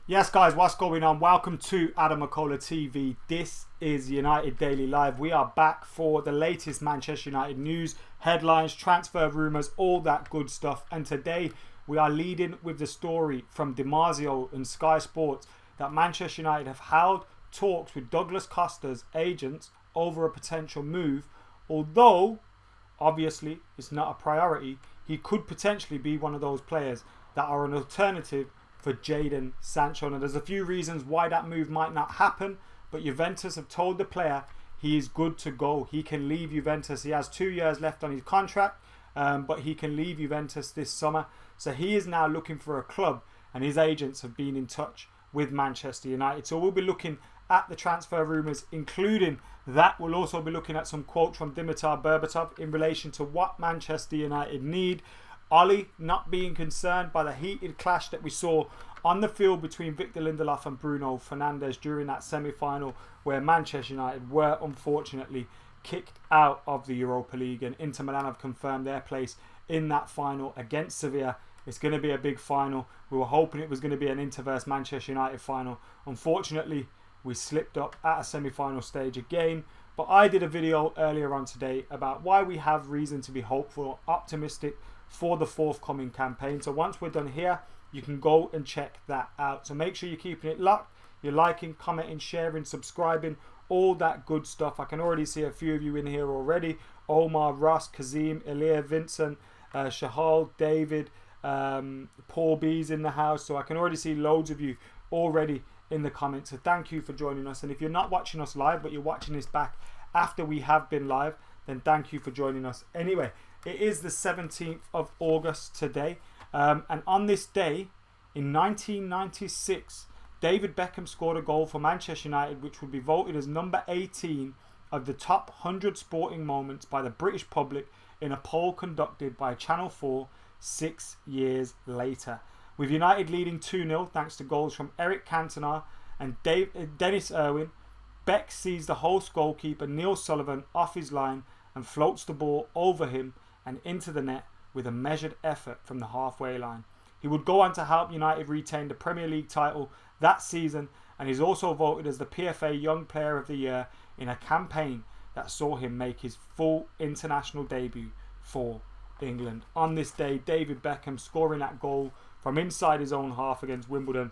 Yes, guys, what's going on? Welcome to AdamMcKola TV. This is United Daily Live. We are back for the latest Manchester United news, headlines, transfer rumours, all that good stuff. And today we are leading with the story from DiMarzio and Sky Sports that Manchester United have held talks with Douglas Costa's agents over a potential move. Although, obviously, it's not a priority, he could potentially be one of those players that are an alternative for Jadon Sancho. Now, there's a few reasons why that move might not happen, but Juventus have told the player he is good to go. He can leave Juventus. He has 2 years left on his contract, but he can leave Juventus this summer. So he is now looking for a club, and his agents have been in touch with Manchester United. So we'll be looking at the transfer rumours, including that. We'll also be looking at some quotes from Dimitar Berbatov in relation to what Manchester United need. Ole not being concerned by the heated clash that we saw on the field between Victor Lindelof and Bruno Fernandes during that semi-final, where Manchester United were unfortunately kicked out of the Europa League, and Inter Milan have confirmed their place in that final against Sevilla. It's going to be a big final. We were hoping it was going to be an Inter versus Manchester United final. Unfortunately, we slipped up at a semi-final stage again. But I did a video earlier on today about why we have reason to be hopeful, optimistic for the forthcoming campaign. So once we're done here, you can go and check that out. So make sure you're keeping it locked. You're liking, commenting, sharing, subscribing, all that good stuff. I can already see a few of you in here already. Omar, Ross, Kazim, Elia, Vincent, Shahal, David, Paul B's in the house. So I can already see loads of you already in the comments. So thank you for joining us. And if you're not watching us live, but you're watching this back after we have been live, then thank you for joining us. Anyway, it is the 17th of August today. And on this day, in 1996, David Beckham scored a goal for Manchester United, which would be voted as number 18 of the top 100 sporting moments by the British public in a poll conducted by Channel 4 6 years later. With United leading 2-0 thanks to goals from Eric Cantona and Dennis Irwin, Beck sees the host goalkeeper Neil Sullivan off his line and floats the ball over him and into the net with a measured effort from the halfway line. He would go on to help United retain the Premier League title that season, and is also voted as the PFA Young Player of the Year in a campaign that saw him make his full international debut for England. On this day, David Beckham scoring that goal from inside his own half against Wimbledon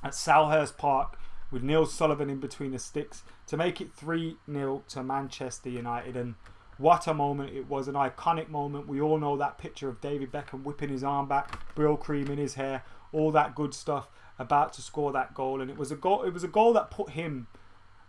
at Selhurst Park with Neil Sullivan in between the sticks to make it 3-0 to Manchester United. And what a moment it was, an iconic moment. We all know that picture of David Beckham whipping his arm back, Brill cream in his hair, all that good stuff, about to score that goal. And it was a goal that put him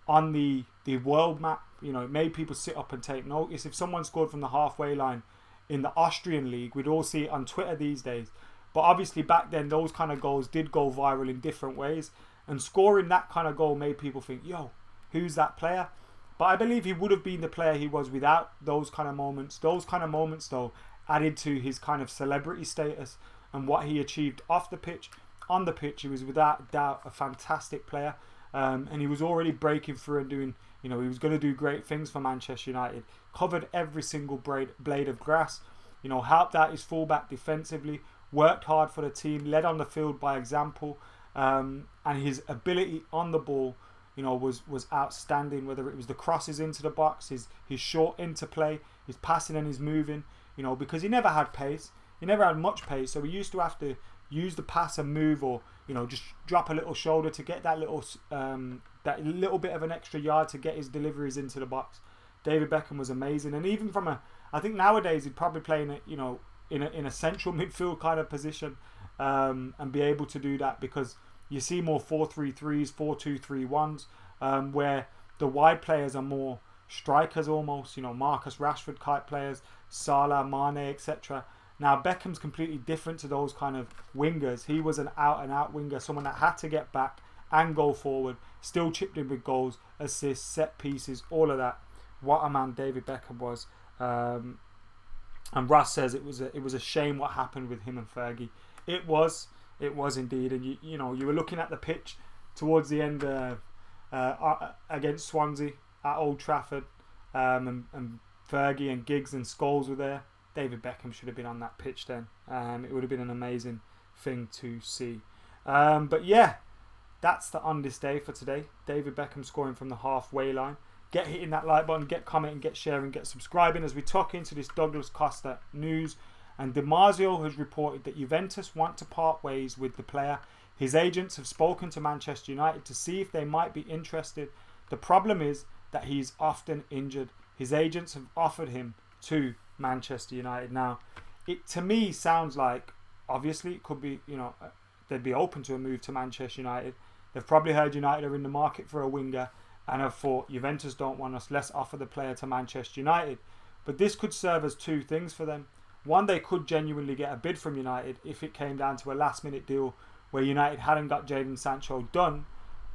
on the world map. You know, it made people sit up and take notice. If someone scored from the halfway line in the Austrian league, we'd all see it on Twitter these days. But obviously back then, those kind of goals did go viral in different ways. And scoring that kind of goal made people think, yo, who's that player? But I believe he would have been the player he was without those kind of moments. Those kind of moments, though, added to his kind of celebrity status and what he achieved off the pitch. On the pitch, he was without doubt a fantastic player. And he was already breaking through and doing, you know, he was going to do great things for Manchester United. Covered every single blade of grass. You know, helped out his fullback defensively. Worked hard for the team. Led on the field by example. And his ability on the ball, you know, was outstanding. Whether it was the crosses into the box, his short interplay, his passing and his moving, you know, because he never had pace. He never had much pace, so he used to have to use the pass and move, or, you know, just drop a little shoulder to get that little bit of an extra yard to get his deliveries into the box. David Beckham was amazing, and even from I think nowadays he'd probably play in a, you know, in a central midfield kind of position, and be able to do that, because you see more 4-3-3s, 4-2-3-1s, where the wide players are more strikers almost, you know, Marcus Rashford type players, Salah, Mane, etc. Now Beckham's completely different to those kind of wingers. He was an out and out winger, someone that had to get back and go forward, still chipped in with goals, assists, set pieces, all of that. What a man David Beckham was. And Ross says it was a shame what happened with him and Fergie. It was indeed. And you know, you were looking at the pitch towards the end against Swansea at Old Trafford, and Fergie and Giggs and Scholes were there. David Beckham should have been on that pitch then. It would have been an amazing thing to see. But yeah, that's the on this day for today. David Beckham scoring from the halfway line. Get hitting that like button, get commenting, get sharing, get subscribing as we talk into this Douglas Costa news. And DiMarzio has reported that Juventus want to part ways with the player. His agents have spoken to Manchester United to see if they might be interested. The problem is that he's often injured. His agents have offered him to Manchester United. Now, it to me sounds like, obviously, it could be, they'd be open to a move to Manchester United. They've probably heard United are in the market for a winger and have thought, Juventus don't want us, let's offer the player to Manchester United. But this could serve as two things for them. One, they could genuinely get a bid from United if it came down to a last-minute deal where United hadn't got Jadon Sancho done.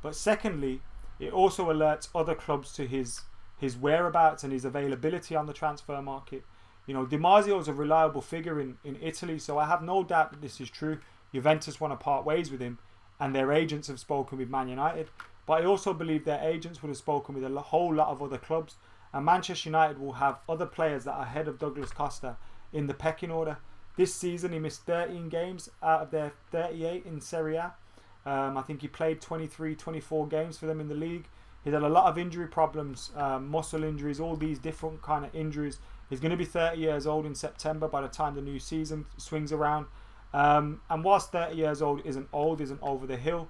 But secondly, it also alerts other clubs to his whereabouts and his availability on the transfer market. DiMarzio is a reliable figure in Italy, so I have no doubt that this is true. Juventus want to part ways with him, and their agents have spoken with Man United. But I also believe their agents would have spoken with a whole lot of other clubs, and Manchester United will have other players that are ahead of Douglas Costa in the pecking order. This season he missed 13 games out of their 38 in Serie A. I think he played 24 games for them in the league. He's had a lot of injury problems, muscle injuries, all these different kind of injuries. He's going to be 30 years old in September by the time the new season swings around. And whilst 30 years old isn't over the hill,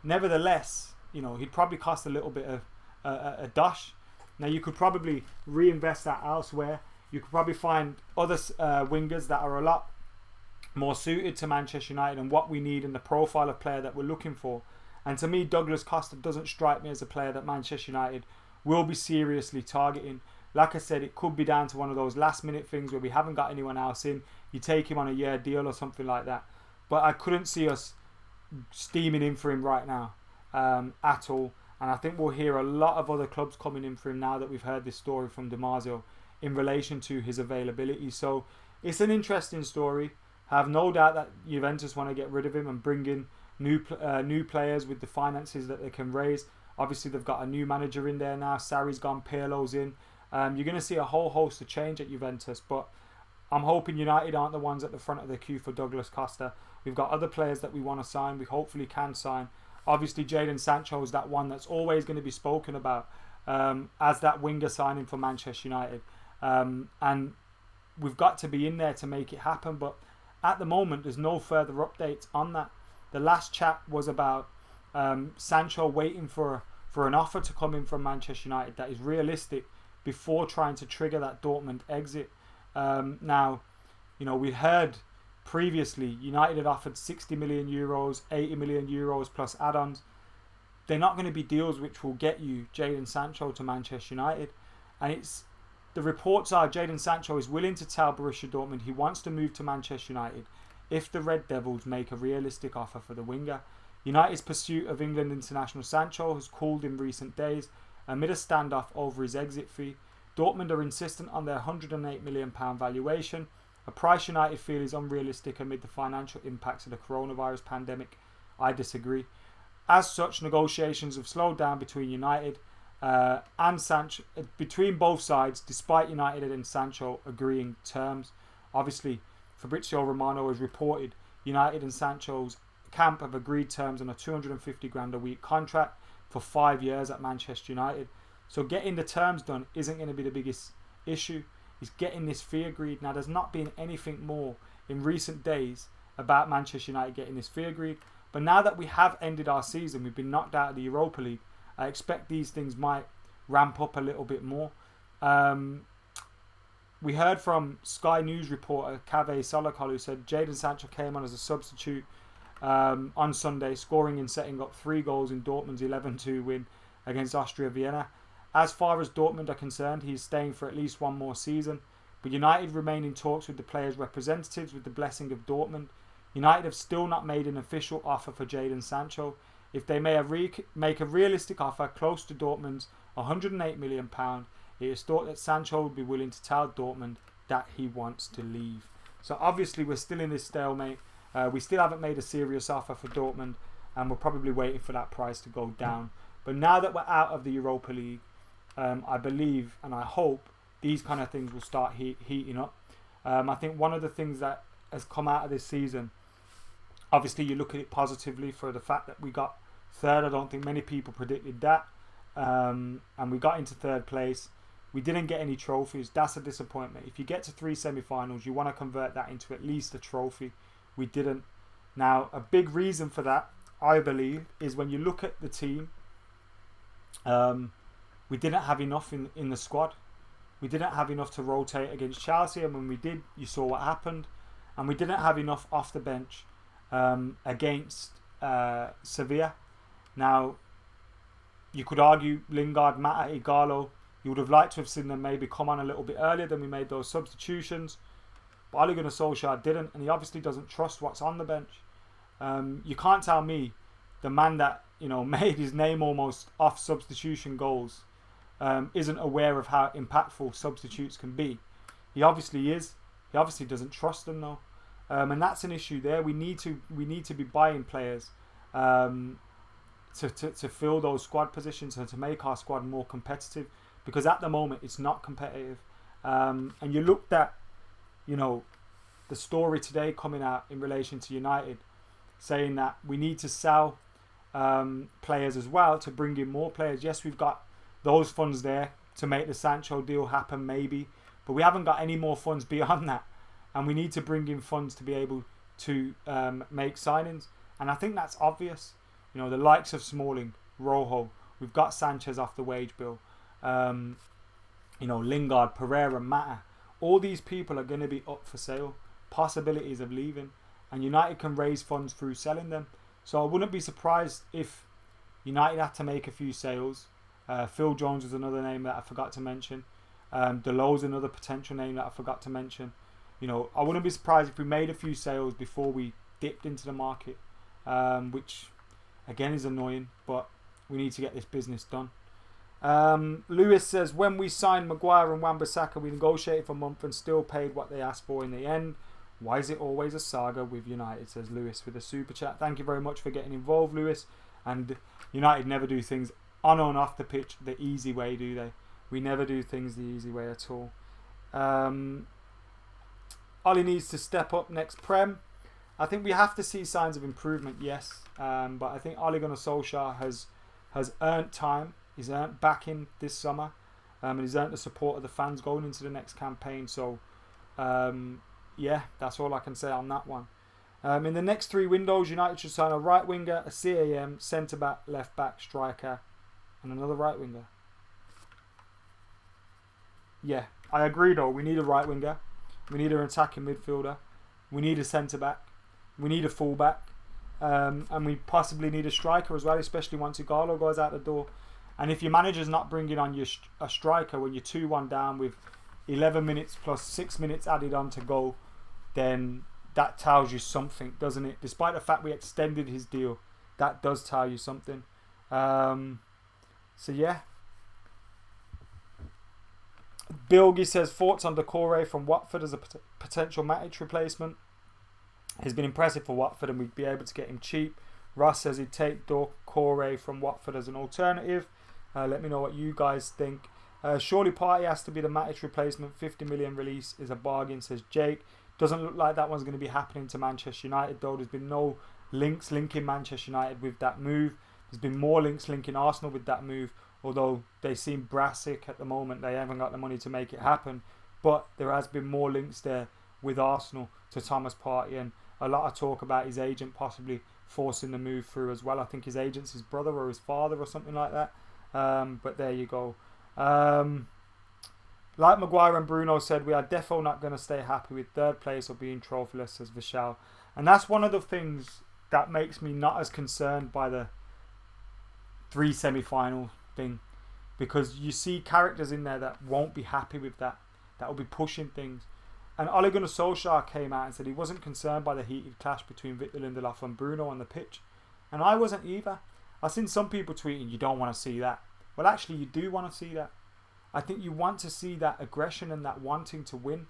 nevertheless, he'd probably cost a little bit of a dash. Now, you could probably reinvest that elsewhere. You could probably find other wingers that are a lot more suited to Manchester United and what we need and the profile of player that we're looking for. And to me, Douglas Costa doesn't strike me as a player that Manchester United will be seriously targeting. Like I said, it could be down to one of those last minute things where we haven't got anyone else in. You take him on a year deal or something like that. But I couldn't see us steaming in for him right now at all. And I think we'll hear a lot of other clubs coming in for him now that we've heard this story from DiMarzio in relation to his availability. So it's an interesting story. I have no doubt that Juventus want to get rid of him and bring in new players with the finances that they can raise. Obviously, they've got a new manager in there now. Sarri's gone, Pirlo's in. You're going to see a whole host of change at Juventus, but I'm hoping United aren't the ones at the front of the queue for Douglas Costa. We've got other players that we want to sign. We hopefully can sign. Obviously, Jadon Sancho is that one that's always going to be spoken about as that winger signing for Manchester United. And we've got to be in there to make it happen. But at the moment, there's no further updates on that. The last chat was about Sancho waiting for an offer to come in from Manchester United that is realistic before trying to trigger that Dortmund exit. Now, we heard previously United had offered 60 million euros, 80 million euros plus add-ons. They're not going to be deals which will get you Jadon Sancho to Manchester United. And the reports are Jadon Sancho is willing to tell Borussia Dortmund he wants to move to Manchester United if the Red Devils make a realistic offer for the winger. United's pursuit of England international Sancho has cooled in recent days amid a standoff over his exit fee. Dortmund are insistent on their £108 million valuation, a price United feel is unrealistic amid the financial impacts of the coronavirus pandemic. I disagree. As such, negotiations have slowed down between United and Sancho, between both sides, despite United and Sancho agreeing terms. Obviously, Fabrizio Romano has reported United and Sancho's camp have agreed terms on a 250 grand a week contract for 5 years at Manchester United. So getting the terms done isn't going to be the biggest issue. It's getting this fee agreed. Now, there's not been anything more in recent days about Manchester United getting this fee agreed. But now that we have ended our season, we've been knocked out of the Europa League, I expect these things might ramp up a little bit more. We heard from Sky News reporter Kaveh Solakol, who said Jadon Sancho came on as a substitute on Sunday, scoring and setting up 3 goals in Dortmund's 11-2 win against Austria Vienna. As far as Dortmund are concerned, he is staying for at least one more season, but United remain in talks with the players' representatives with the blessing of Dortmund. United have still not made an official offer for Jadon Sancho. If they may make a realistic offer close to Dortmund's £108 million, it is thought that Sancho would be willing to tell Dortmund that he wants to leave. So obviously we're still in this stalemate. We still haven't made a serious offer for Dortmund, and we're probably waiting for that price to go down. But now that we're out of the Europa League, I believe and I hope these kind of things will start heating up. I think one of the things that has come out of this season, obviously you look at it positively for the fact that we got Third, I don't think many people predicted that. And we got into third place. We didn't get any trophies. That's a disappointment. If you get to 3 semi-finals, you want to convert that into at least a trophy. We didn't. Now, a big reason for that, I believe, is when you look at the team, we didn't have enough in the squad. We didn't have enough to rotate against Chelsea, and when we did, you saw what happened. And we didn't have enough off the bench against Sevilla. Now, you could argue Lingard, Mata, Igalo. You would have liked to have seen them maybe come on a little bit earlier than we made those substitutions. But Ole Gunnar Solskjaer didn't, and he obviously doesn't trust what's on the bench. You can't tell me the man that made his name almost off substitution goals isn't aware of how impactful substitutes can be. He obviously is. He obviously doesn't trust them though, and that's an issue there. We need to be buying players to fill those squad positions and to make our squad more competitive, because at the moment it's not competitive. And you looked at the story today coming out in relation to United, saying that we need to sell players as well to bring in more players. Yes, we've got those funds there to make the Sancho deal happen maybe, but we haven't got any more funds beyond that, and we need to bring in funds to be able to make signings. And I think that's obvious. The likes of Smalling, Rojo, we've got Sanchez off the wage bill, Lingard, Pereira, Mata. All these people are going to be up for sale, possibilities of leaving, and United can raise funds through selling them. So I wouldn't be surprised if United had to make a few sales. Phil Jones was another name that I forgot to mention. Delo's another potential name that I forgot to mention. I wouldn't be surprised if we made a few sales before we dipped into the market, which again is annoying, but we need to get this business done. Lewis says, when we signed Maguire and Wan-Bissaka, we negotiated for a month and still paid what they asked for in the end. Why is it always a saga with United, says Lewis with a super chat. Thank you very much for getting involved, Lewis. And United never do things on and off the pitch the easy way, do they? We never do things the easy way at all. Ollie needs to step up next Prem. I think we have to see signs of improvement, yes. But I think Ole Gunnar Solskjaer has earned time. He's earned backing this summer. And he's earned the support of the fans going into the next campaign. So, yeah, that's all I can say on that one. In the next 3 windows, United should sign a right winger, a CAM, centre-back, left-back, striker, and another right winger. Yeah, I agree though. We need a right winger. We need an attacking midfielder. We need a centre-back. We need a full-back. And we possibly need a striker as well, especially once Igalo goes out the door. And if your manager's not bringing on a striker when you're 2-1 down with 11 minutes plus 6 minutes added on to go, then that tells you something, doesn't it? Despite the fact we extended his deal, that does tell you something. So yeah. Bilgi says, thoughts on Doucouré from Watford as a potential Matic replacement. He's been impressive for Watford and we'd be able to get him cheap. Ross says he'd take Doucouré from Watford as an alternative. Let me know what you guys think. Surely Partey has to be the Matic replacement. 50 million release is a bargain, says Jake. Doesn't look like that one's going to be happening to Manchester United though. There's been no links linking Manchester United with that move. There's been more links linking Arsenal with that move, although they seem brassic at the moment. They haven't got the money to make it happen. But there has been more links there with Arsenal to Thomas Partey, and a lot of talk about his agent possibly forcing the move through as well. I think his agent's his brother or his father or something like that. But there you go. Like Maguire and Bruno said, we are definitely not going to stay happy with third place or being trophyless, says Vishal. And that's one of the things that makes me not as concerned by the 3 semi-final thing, because you see characters in there that won't be happy with that will be pushing things. And Ole Gunnar Solskjaer came out and said he wasn't concerned by the heated clash between Victor Lindelof and Bruno on the pitch, and I wasn't either. I've seen some people tweeting you don't want to see that. Well, actually you do want to see that. I think you want to see that aggression and that wanting to win.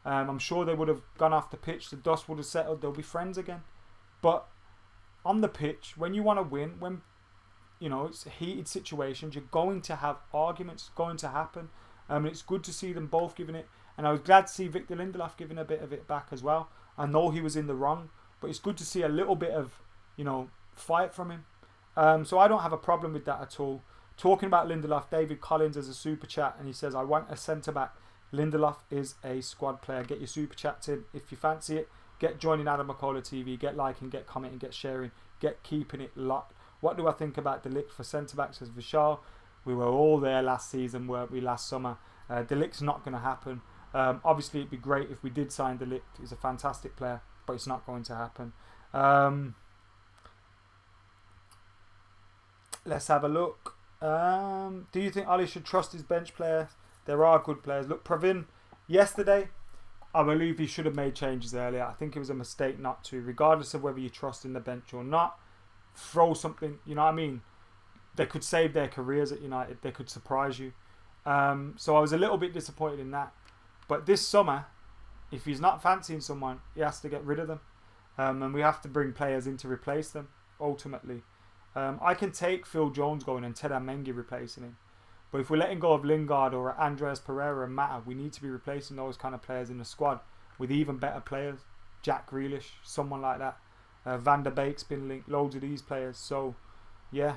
I'm sure they would have gone off the pitch, the dust would have settled, they'll be friends again. But on the pitch, when you want to win, when it's heated situations, you're going to have arguments. It's going to happen. It's good to see them both giving it. And I was glad to see Victor Lindelof giving a bit of it back as well. I know he was in the wrong, but it's good to see a little bit of, fight from him. So I don't have a problem with that at all. Talking about Lindelof, David Collins as a super chat, and he says, I want a centre-back. Lindelof is a squad player. Get your super chats in if you fancy it. Get joining AdamMcKola TV. Get liking, get commenting, get sharing. Get keeping it locked. What do I think about De Ligt for centre-back, says Vishal. We were all there last season, weren't we, last summer. De Ligt's not going to happen. Obviously, it'd be great if we did sign De Ligt. He's a fantastic player, but it's not going to happen. Let's have a look. Do you think Ole should trust his bench players? There are good players. Look, Pravin, yesterday, I believe he should have made changes earlier. I think it was a mistake not to. Regardless of whether you trust in the bench or not, throw something, you know what I mean? They could save their careers at United. They could surprise you. So I was a little bit disappointed in that. But this summer, if he's not fancying someone, he has to get rid of them. And we have to bring players in to replace them, ultimately. I can take Phil Jones going and Ted Mengi replacing him. But if we're letting go of Lingard or Andreas Pereira and Mata, we need to be replacing those kind of players in the squad with even better players. Jack Grealish, someone like that. Van der Beek's been linked, loads of these players. So, yeah.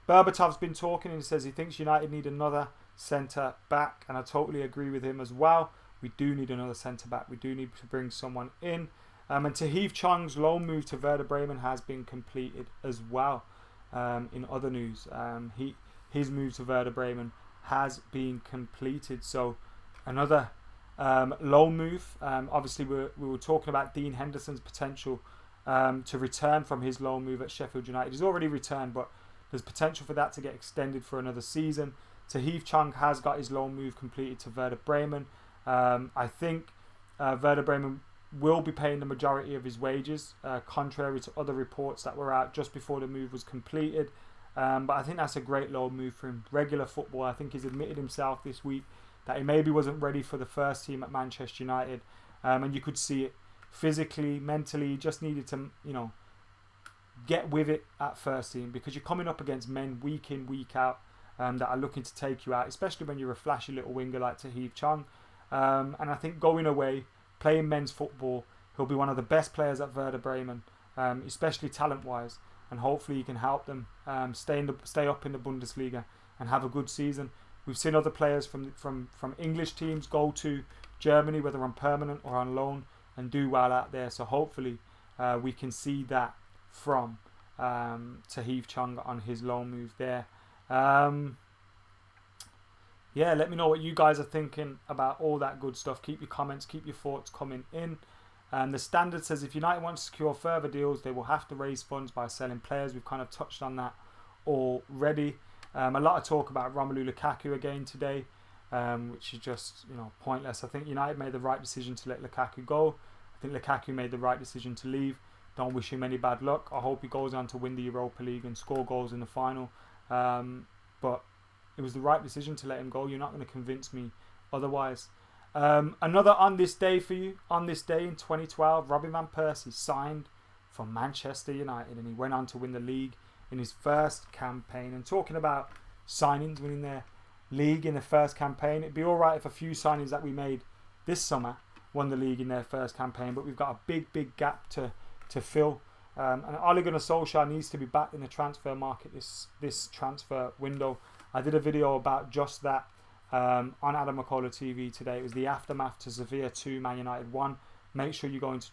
Berbatov's been talking and he says he thinks United need another centre back. And I totally agree with him as well. We do need another centre back. We do need to bring someone in. And Tahith Chong's loan move to Werder Bremen has been completed as well. In other news, his move to Werder Bremen has been completed. So another loan move. Obviously, we were talking about Dean Henderson's potential to return from his loan move at Sheffield United. He's already returned, but there's potential for that to get extended for another season. Tahith Chong has got his loan move completed to Werder Bremen. I think Werder Bremen will be paying the majority of his wages, contrary to other reports that were out just before the move was completed. But I think that's a great loan move for him. Regular football. I think he's admitted himself this week that he maybe wasn't ready for the first team at Manchester United. And you could see it physically, mentally. He just needed to, get with it at first team, because you're coming up against men week in, week out that are looking to take you out, especially when you're a flashy little winger like Tahith Chong. And I think going away, playing men's football, he'll be one of the best players at Werder Bremen, especially talent-wise. And hopefully he can help them stay up in the Bundesliga and have a good season. We've seen other players from English teams go to Germany, whether on permanent or on loan, and do well out there. So hopefully we can see that from Tahith Chong on his loan move there. Yeah, let me know what you guys are thinking about all that good stuff. Keep your comments, keep your thoughts coming in. And the Standard says if United want to secure further deals, they will have to raise funds by selling players. We've kind of touched on that already. A lot of talk about Romelu Lukaku again today, which is just pointless. I think United made the right decision to let Lukaku go. I think Lukaku made the right decision to leave. Don't wish him any bad luck. I hope he goes on to win the Europa League and score goals in the final. But it was the right decision to let him go. You're not going to convince me otherwise. Another on this day for you. On this day in 2012, Robin Van Persie signed for Manchester United and he went on to win the league in his first campaign. And talking about signings, winning their league in the first campaign, it'd be alright if a few signings that we made this summer won the league in their first campaign, but we've got a big gap to fill. And Ole Gunnar Solskjaer needs to be back in the transfer market this transfer window. I did a video about just that on AdamMcKola TV today. It was the aftermath to Sevilla 2, Man United 1. Make sure you're going to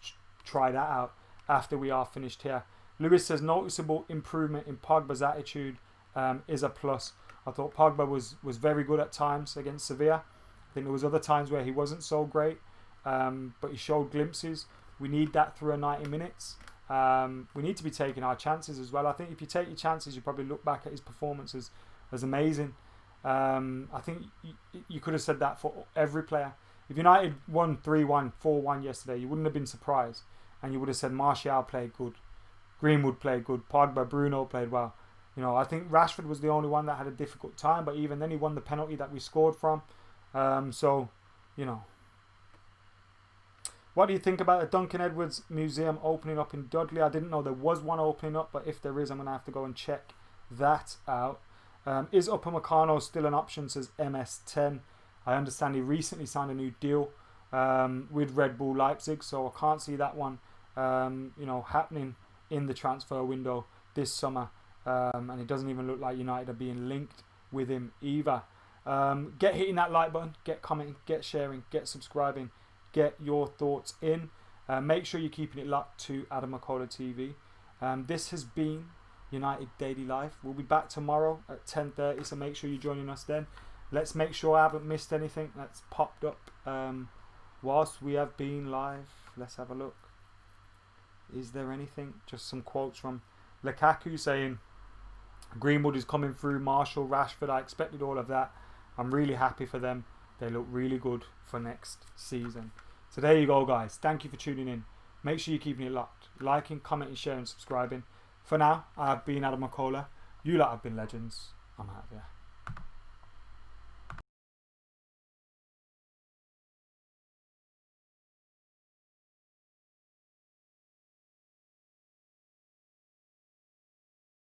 try that out after we are finished here. Lewis says noticeable improvement in Pogba's attitude is a plus. I thought Pogba was very good at times against Sevilla. I think there was other times where he wasn't so great, but he showed glimpses. We need that through 90 minutes. We need to be taking our chances as well. I think if you take your chances, you probably look back at his performances as amazing. I think you could have said that for every player. If United won 3-1, 4-1 yesterday, you wouldn't have been surprised. And you would have said Martial played good, Greenwood played good, Pogba, Bruno played well. I think Rashford was the only one that had a difficult time, but even then he won the penalty that we scored from. What do you think about the Duncan Edwards Museum opening up in Dudley? I didn't know there was one opening up, but if there is, I'm going to have to go and check that out. Is Upamecano still an option, says MS10. I understand he recently signed a new deal with Red Bull Leipzig, so I can't see that one happening in the transfer window this summer. and it doesn't even look like United are being linked with him either. Get hitting that like button, get commenting, get sharing, get subscribing, get your thoughts in. Make sure you're keeping it locked to AdamMcKola TV. This has been United Daily Live. We'll be back tomorrow at 10:30, so make sure you're joining us then. Let's make sure I haven't missed anything that's popped up whilst we have been live. Let's have a look. Is there anything? Just some quotes from Lukaku saying Greenwood is coming through, Marshall, Rashford. I expected all of that. I'm really happy for them. They look really good for next season. So there you go, guys. Thank you for tuning in. Make sure you're keeping it locked. Liking, commenting, sharing, subscribing. For now, I have been AdamMcKola. You lot have been legends. I'm out of here.